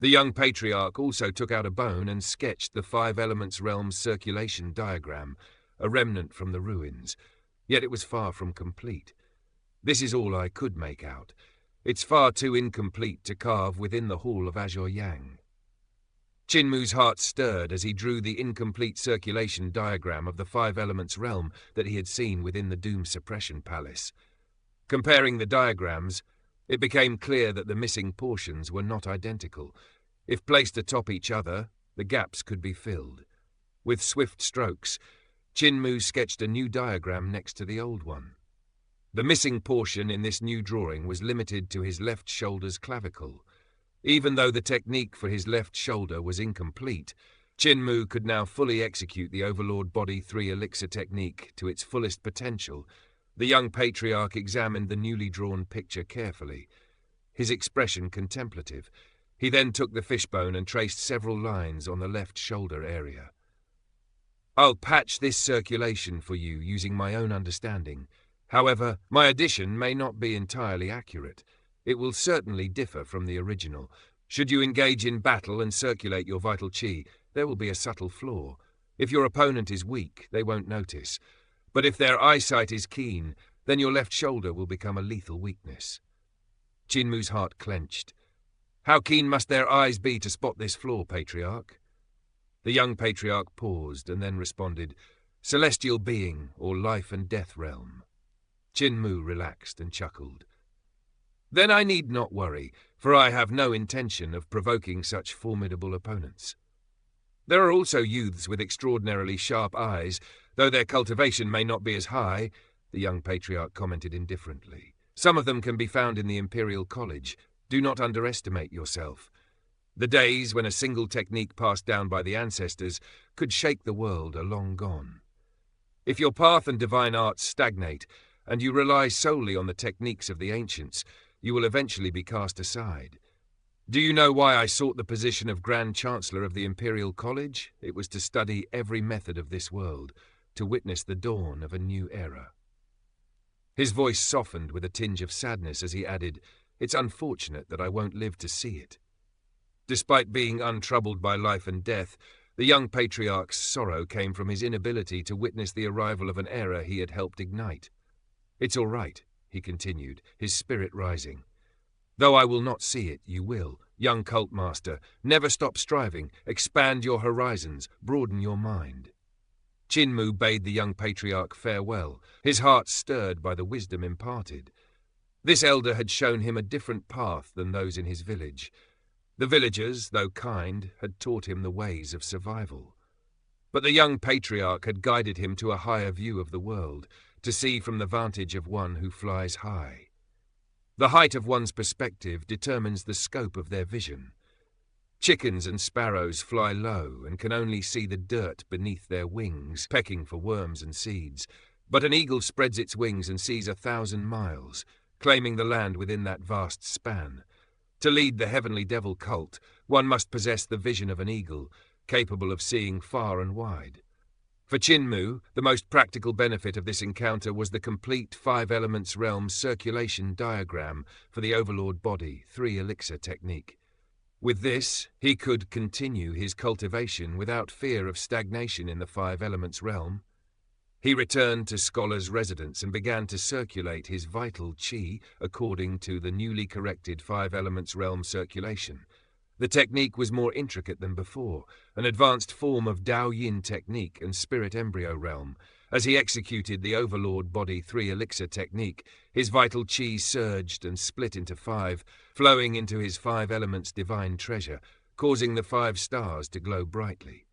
The young patriarch also took out a bone and sketched the Five Elements realm's circulation diagram, a remnant from the ruins, yet it was far from complete. This is all I could make out. It's far too incomplete to carve within the hall of Azure Yang. Chinmu's heart stirred as he drew the incomplete circulation diagram of the Five Elements realm that he had seen within the Doom Suppression Palace. Comparing the diagrams, it became clear that the missing portions were not identical. If placed atop each other, the gaps could be filled. With swift strokes, Chinmu sketched a new diagram next to the old one. The missing portion in this new drawing was limited to his left shoulder's clavicle. Even though the technique for his left shoulder was incomplete, Chinmu could now fully execute the Overlord Body 3 elixir technique to its fullest potential. The young patriarch examined the newly drawn picture carefully, his expression contemplative. He then took the fishbone and traced several lines on the left shoulder area. "I'll patch this circulation for you using my own understanding. However, my addition may not be entirely accurate. It will certainly differ from the original. Should you engage in battle and circulate your vital chi, there will be a subtle flaw. If your opponent is weak, they won't notice. But if their eyesight is keen, then your left shoulder will become a lethal weakness." Chinmu's heart clenched. "How keen must their eyes be to spot this flaw, Patriarch?" The young patriarch paused and then responded, "Celestial being or life and death realm." Chinmu relaxed and chuckled. "Then I need not worry, for I have no intention of provoking such formidable opponents. There are also youths with extraordinarily sharp eyes, though their cultivation may not be as high," the young patriarch commented indifferently. "Some of them can be found in the Imperial College. Do not underestimate yourself. The days when a single technique passed down by the ancestors could shake the world are long gone. If your path and divine arts stagnate, and you rely solely on the techniques of the ancients, you will eventually be cast aside. Do you know why I sought the position of Grand Chancellor of the Imperial College? It was to study every method of this world, to witness the dawn of a new era." His voice softened with a tinge of sadness as he added, "It's unfortunate that I won't live to see it." Despite being untroubled by life and death, the young patriarch's sorrow came from his inability to witness the arrival of an era he had helped ignite. "It's all right," he continued, his spirit rising. "Though I will not see it, you will. Young cult master, never stop striving, expand your horizons, broaden your mind." Chinmu bade the young patriarch farewell, his heart stirred by the wisdom imparted. This elder had shown him a different path than those in his village. The villagers, though kind, had taught him the ways of survival. But the young patriarch had guided him to a higher view of the world, to see from the vantage of one who flies high. The height of one's perspective determines the scope of their vision. Chickens and sparrows fly low and can only see the dirt beneath their wings, pecking for worms and seeds. But an eagle spreads its wings and sees 1,000 miles, claiming the land within that vast span. To lead the heavenly devil cult, one must possess the vision of an eagle, capable of seeing far and wide. For Chinmu, the most practical benefit of this encounter was the complete Five Elements realm circulation diagram for the Overlord Body 3 elixir technique. With this, he could continue his cultivation without fear of stagnation in the Five Elements realm. He returned to Scholar's residence and began to circulate his vital chi according to the newly corrected Five Elements realm circulation. The technique was more intricate than before, an advanced form of Dao Yin technique and spirit embryo realm. As he executed the Overlord Body 3 elixir technique, his vital chi surged and split into 5, flowing into his 5 elements divine treasure, causing the 5 stars to glow brightly.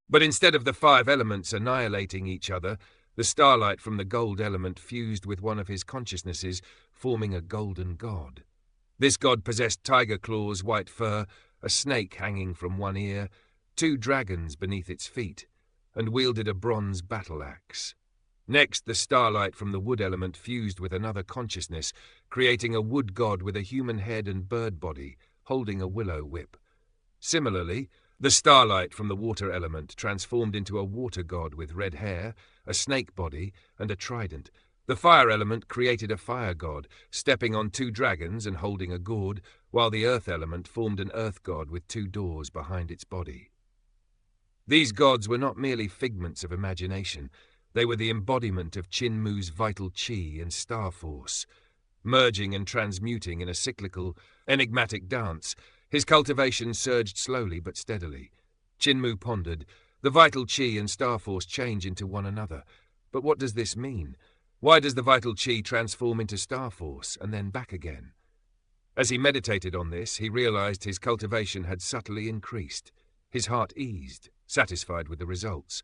But instead of the 5 elements annihilating each other, the starlight from the gold element fused with one of his consciousnesses, forming a golden god. This god possessed tiger claws, white fur, a snake hanging from one ear, 2 dragons beneath its feet, and wielded a bronze battle axe. Next, the starlight from the wood element fused with another consciousness, creating a wood god with a human head and bird body, holding a willow whip. Similarly, the starlight from the water element transformed into a water god with red hair, a snake body, and a trident, The fire element created a fire god, stepping on 2 dragons and holding a gourd, while the earth element formed an earth god with 2 doors behind its body. These gods were not merely figments of imagination, they were the embodiment of Qin-Mu's vital qi and star force. Merging and transmuting in a cyclical, enigmatic dance, his cultivation surged slowly but steadily. Qin-Mu pondered, the vital qi and star force change into one another. But what does this mean? Why does the vital qi transform into star force and then back again? As he meditated on this, he realized his cultivation had subtly increased. His heart eased, satisfied with the results.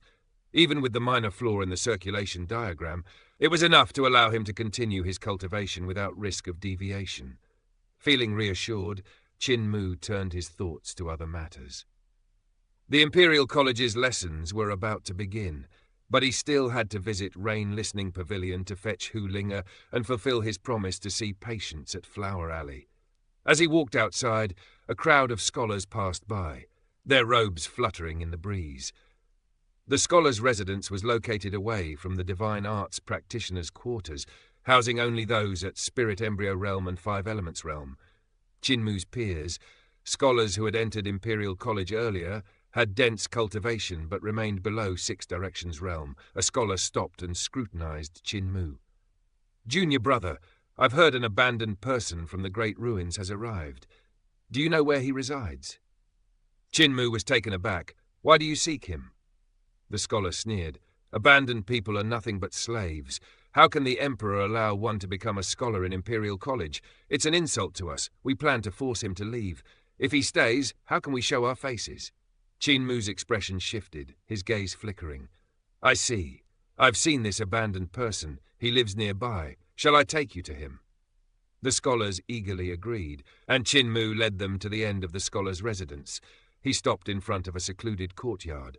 Even with the minor flaw in the circulation diagram, it was enough to allow him to continue his cultivation without risk of deviation. Feeling reassured, Qin-Mu turned his thoughts to other matters. The Imperial College's lessons were about to begin, but he still had to visit Rain Listening Pavilion to fetch Hu Linger and fulfill his promise to see patients at Flower Alley. As he walked outside, a crowd of scholars passed by, their robes fluttering in the breeze. The scholars' residence was located away from the Divine Arts practitioners' quarters, housing only those at Spirit Embryo Realm and Five Elements Realm. Qin-Mu's peers, scholars who had entered Imperial College earlier, had dense cultivation but remained below Six Directions Realm. A scholar stopped and scrutinized Qin-Mu. "Junior brother, I've heard an abandoned person from the Great Ruins has arrived. Do you know where he resides?" Qin-Mu was taken aback. "Why do you seek him?" The scholar sneered. "Abandoned people are nothing but slaves. How can the Emperor allow one to become a scholar in Imperial College? It's an insult to us. We plan to force him to leave. If he stays, how can we show our faces?" Qin-Mu's expression shifted, his gaze flickering. "I see. I've seen this abandoned person. He lives nearby. Shall I take you to him?" The scholars eagerly agreed, and Qin-Mu led them to the end of the scholar's residence. He stopped in front of a secluded courtyard.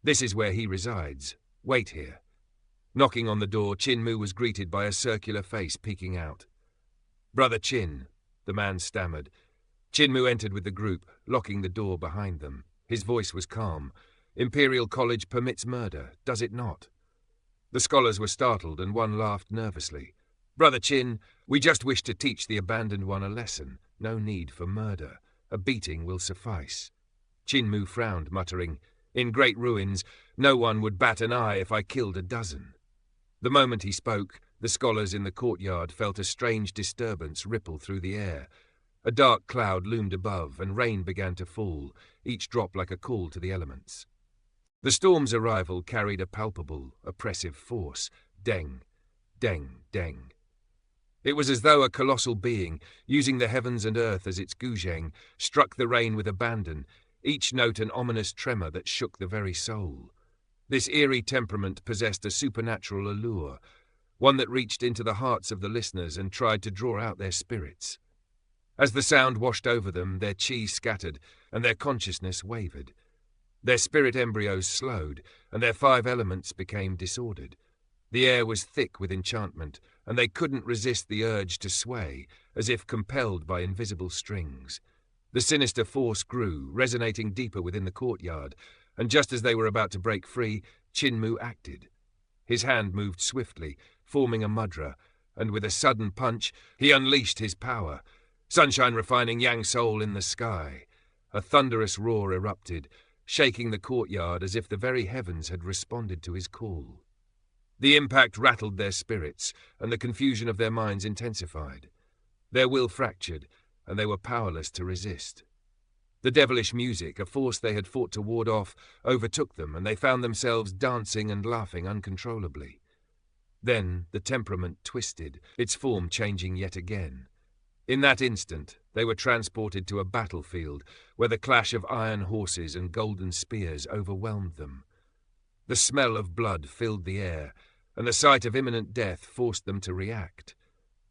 "This is where he resides. Wait here." Knocking on the door, Qin-Mu was greeted by a circular face peeking out. "Brother Qin," the man stammered. Qin-Mu entered with the group, locking the door behind them. His voice was calm. "Imperial College permits murder, does it not?" The scholars were startled, and one laughed nervously. "Brother Qin, we just wish to teach the abandoned one a lesson. No need for murder. A beating will suffice." Qin-Mu frowned, muttering, "In Great Ruins, no one would bat an eye if I killed a dozen." The moment he spoke, the scholars in the courtyard felt a strange disturbance ripple through the air. A dark cloud loomed above, and rain began to fall, each drop like a call to the elements. The storm's arrival carried a palpable, oppressive force. Deng, deng, deng. It was as though a colossal being, using the heavens and earth as its guzheng, struck the rain with abandon, each note an ominous tremor that shook the very soul. This eerie temperament possessed a supernatural allure, one that reached into the hearts of the listeners and tried to draw out their spirits. As the sound washed over them, their chi scattered, and their consciousness wavered. Their spirit embryos slowed, and their 5 elements became disordered. The air was thick with enchantment, and they couldn't resist the urge to sway, as if compelled by invisible strings. The sinister force grew, resonating deeper within the courtyard, and just as they were about to break free, Qin-Mu acted. His hand moved swiftly, forming a mudra, and with a sudden punch, he unleashed his power. Sunshine refining Yang Soul in the sky. A thunderous roar erupted, shaking the courtyard as if the very heavens had responded to his call. The impact rattled their spirits, and the confusion of their minds intensified. Their will fractured, and they were powerless to resist. The devilish music, a force they had fought to ward off, overtook them, and they found themselves dancing and laughing uncontrollably. Then the temperament twisted, its form changing yet again. In that instant, they were transported to a battlefield where the clash of iron horses and golden spears overwhelmed them. The smell of blood filled the air, and the sight of imminent death forced them to react.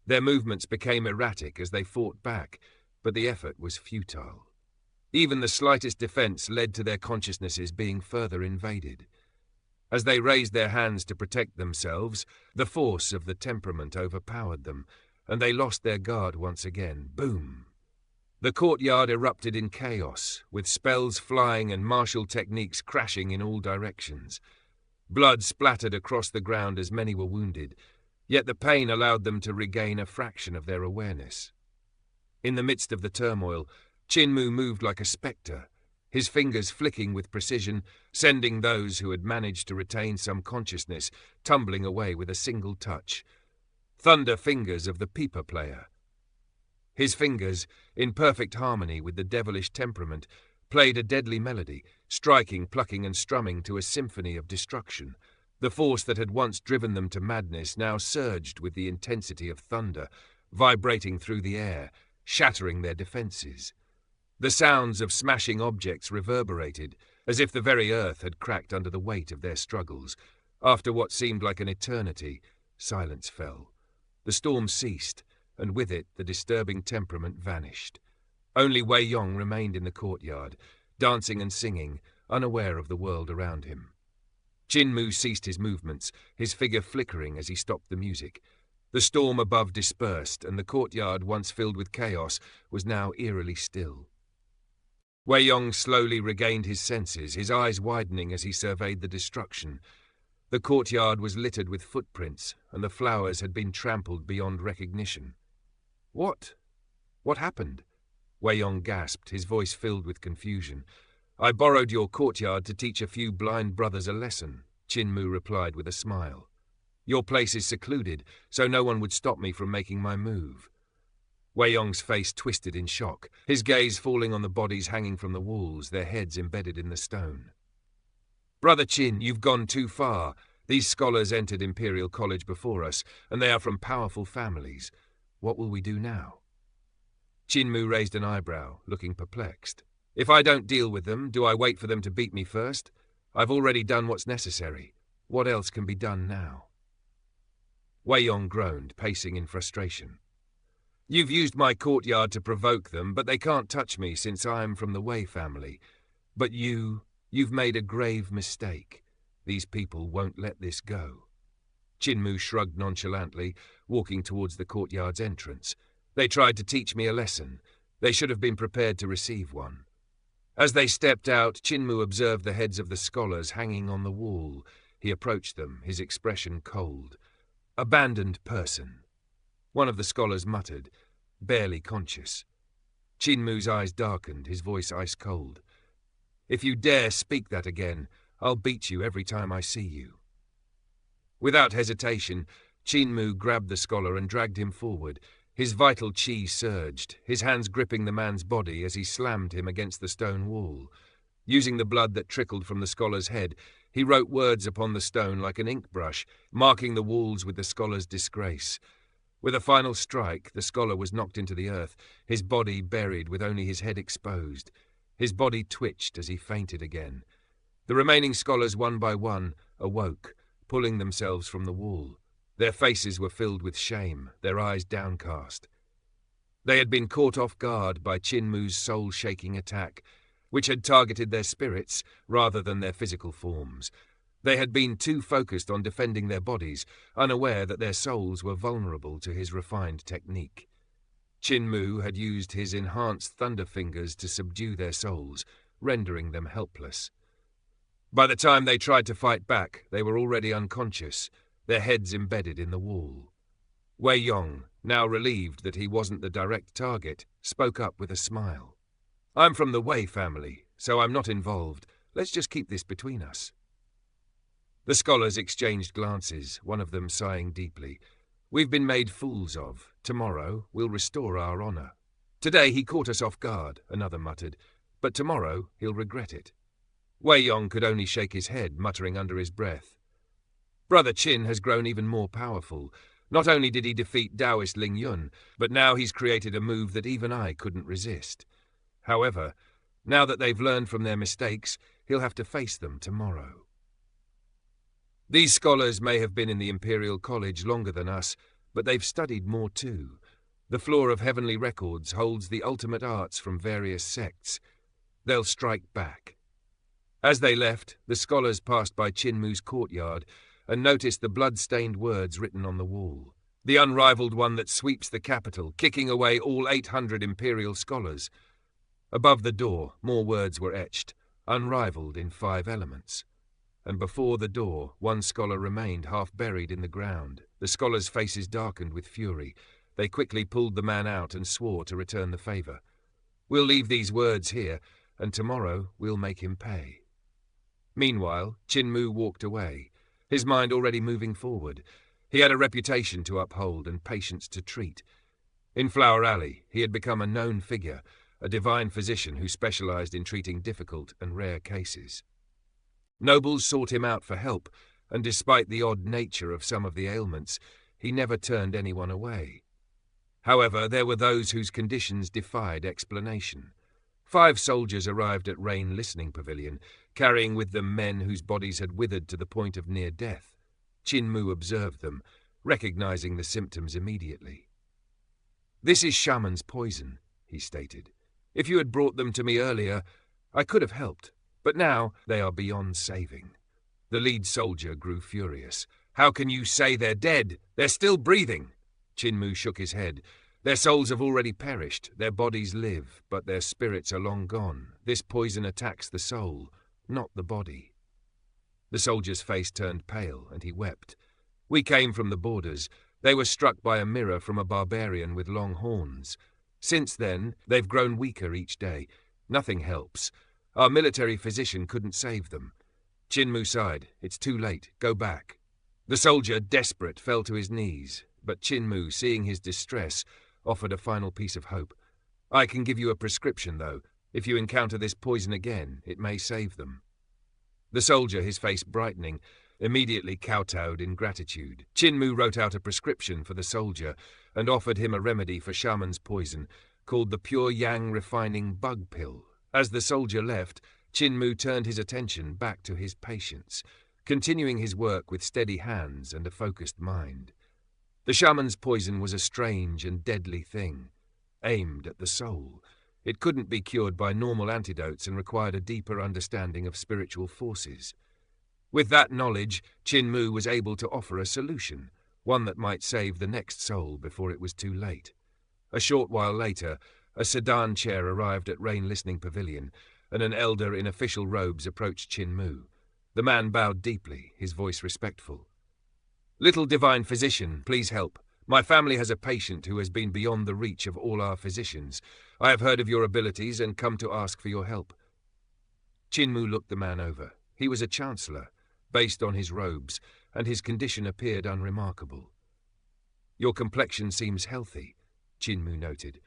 Their movements became erratic as they fought back, but the effort was futile. Even the slightest defense led to their consciousnesses being further invaded. As they raised their hands to protect themselves, the force of the temperament overpowered them, and they lost their guard once again. Boom! The courtyard erupted in chaos, with spells flying and martial techniques crashing in all directions. Blood splattered across the ground as many were wounded. Yet the pain allowed them to regain a fraction of their awareness. In the midst of the turmoil, Qin moved like a spectre, his fingers flicking with precision, sending those who had managed to retain some consciousness tumbling away with a single touch. Thunder fingers of the pipa player. His fingers, in perfect harmony with the devilish temperament, played a deadly melody, striking, plucking and strumming to a symphony of destruction. The force that had once driven them to madness now surged with the intensity of thunder, vibrating through the air, shattering their defenses. The sounds of smashing objects reverberated, as if the very earth had cracked under the weight of their struggles. After what seemed like an eternity, silence fell. The storm ceased, and with it the disturbing temperament vanished. Only Wei Yong remained in the courtyard, dancing and singing, unaware of the world around him. Qin ceased his movements, his figure flickering as he stopped the music. The storm above dispersed, and the courtyard, once filled with chaos, was now eerily still. Wei Yong slowly regained his senses, his eyes widening as he surveyed the destruction. The courtyard was littered with footprints, and the flowers had been trampled beyond recognition. What happened? Wei Yong gasped, his voice filled with confusion. I borrowed your courtyard to teach a few blind brothers a lesson, Qin replied with a smile. Your place is secluded, so no one would stop me from making my move. Wei Yong's face twisted in shock, his gaze falling on the bodies hanging from the walls, their heads embedded in the stone. Brother Qin, you've gone too far. These scholars entered Imperial College before us, and they are from powerful families. What will we do now? Qin raised an eyebrow, looking perplexed. If I don't deal with them, do I wait for them to beat me first? I've already done what's necessary. What else can be done now? Wei Yong groaned, pacing in frustration. You've used my courtyard to provoke them, but they can't touch me since I'm from the Wei family. But you've made a grave mistake. These people won't let this go. Qin shrugged nonchalantly, walking towards the courtyard's entrance. They tried to teach me a lesson. They should have been prepared to receive one. As they stepped out, Qin observed the heads of the scholars hanging on the wall. He approached them, his expression cold. Abandoned person. One of the scholars muttered, barely conscious. Qin eyes darkened, his voice ice-cold. If you dare speak that again, I'll beat you every time I see you. Without hesitation, Qin grabbed the scholar and dragged him forward. His vital qi surged, his hands gripping the man's body as he slammed him against the stone wall. Using the blood that trickled from the scholar's head, he wrote words upon the stone like an ink brush, marking the walls with the scholar's disgrace. With a final strike, the scholar was knocked into the earth, his body buried with only his head exposed. His body twitched as he fainted again. The remaining scholars, one by one, awoke, pulling themselves from the wall. Their faces were filled with shame, their eyes downcast. They had been caught off guard by Qin soul-shaking attack, which had targeted their spirits rather than their physical forms. They had been too focused on defending their bodies, unaware that their souls were vulnerable to his refined technique. Qin had used his enhanced thunder fingers to subdue their souls, rendering them helpless. By the time they tried to fight back, they were already unconscious, their heads embedded in the wall. Wei Yong, now relieved that he wasn't the direct target, spoke up with a smile. I'm from the Wei family, so I'm not involved. Let's just keep this between us. The scholars exchanged glances, one of them sighing deeply. We've been made fools of. Tomorrow we'll restore our honor. Today he caught us off guard, another muttered, but tomorrow he'll regret it. Wei Yong could only shake his head, muttering under his breath. Brother Qin has grown even more powerful. Not only did he defeat Taoist Ling Yun, but now he's created a move that even I couldn't resist. However, now that they've learned from their mistakes, he'll have to face them tomorrow. These scholars may have been in the Imperial College longer than us, but they've studied more too. The floor of Heavenly Records holds the ultimate arts from various sects. They'll strike back. As they left, the scholars passed by Qin courtyard and noticed the blood-stained words written on the wall. The unrivaled one that sweeps the capital, kicking away all 800 Imperial scholars. Above the door, more words were etched, unrivaled in 5 elements. and before the door, one scholar remained half buried in the ground. The scholars' faces darkened with fury. They quickly pulled the man out and swore to return the favour. "We'll leave these words here, and tomorrow we'll make him pay." Meanwhile, Chin-Mu walked away, his mind already moving forward. He had a reputation to uphold and patients to treat. In Flower Alley, he had become a known figure, a divine physician who specialized in treating difficult and rare cases. Nobles sought him out for help, and despite the odd nature of some of the ailments, he never turned anyone away. However, there were those whose conditions defied explanation. 5 soldiers arrived at Rain Listening Pavilion, carrying with them men whose bodies had withered to the point of near death. Chin-Mu observed them, recognizing the symptoms immediately. "This is shaman's poison," he stated. "If you had brought them to me earlier, I could have helped, but now they are beyond saving." The lead soldier grew furious. "How can you say they're dead? They're still breathing." Chin-Mu shook his head. "Their souls have already perished. Their bodies live, but their spirits are long gone. This poison attacks the soul, not the body." The soldier's face turned pale, and he wept. "We came from the borders. They were struck by a mirror from a barbarian with long horns. Since then, they've grown weaker each day. Nothing helps. Our military physician couldn't save them." Chin-Mu sighed. "It's too late. Go back." The soldier, desperate, fell to his knees, but Chin-Mu, seeing his distress, offered a final piece of hope. "I can give you a prescription, though. If you encounter this poison again, it may save them." The soldier, his face brightening, immediately kowtowed in gratitude. Chin-Mu wrote out a prescription for the soldier and offered him a remedy for shaman's poison, called the Pure Yang Refining Bug Pill. As the soldier left, Chin-Mu turned his attention back to his patients, continuing his work with steady hands and a focused mind. The shaman's poison was a strange and deadly thing, aimed at the soul. It couldn't be cured by normal antidotes and required a deeper understanding of spiritual forces. With that knowledge, Chin-Mu was able to offer a solution, one that might save the next soul before it was too late. A short while later, a sedan chair arrived at Rain Listening Pavilion, and an elder in official robes approached Chin-Mu. The man bowed deeply, his voice respectful. "Little divine physician, please help. My family has a patient who has been beyond the reach of all our physicians. I have heard of your abilities and come to ask for your help." Chin-Mu looked the man over. He was a chancellor, based on his robes, and his condition appeared unremarkable. "Your complexion seems healthy," Chin-Mu noted.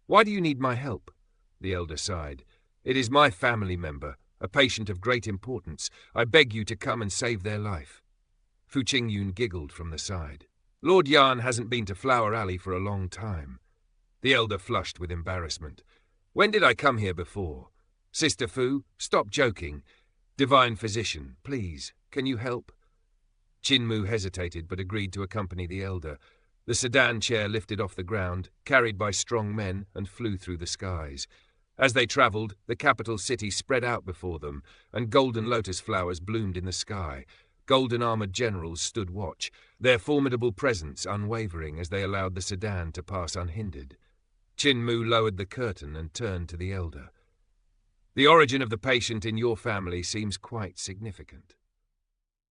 "Why do you need my help?" The elder sighed. "It is my family member, a patient of great importance. I beg you to come and save their life." Fu Qingyun giggled from the side. "Lord Yan hasn't been to Flower Alley for a long time." The elder flushed with embarrassment. "When did I come here before? Sister Fu, stop joking. Divine physician, please, can you help?" Chin-Mu hesitated but agreed to accompany the elder. The sedan chair lifted off the ground, carried by strong men, and flew through the skies. As they travelled, the capital city spread out before them, and golden lotus flowers bloomed in the sky. Golden-armoured generals stood watch, their formidable presence unwavering as they allowed the sedan to pass unhindered. Chin-Mu lowered the curtain and turned to the elder. "The origin of the patient in your family seems quite significant.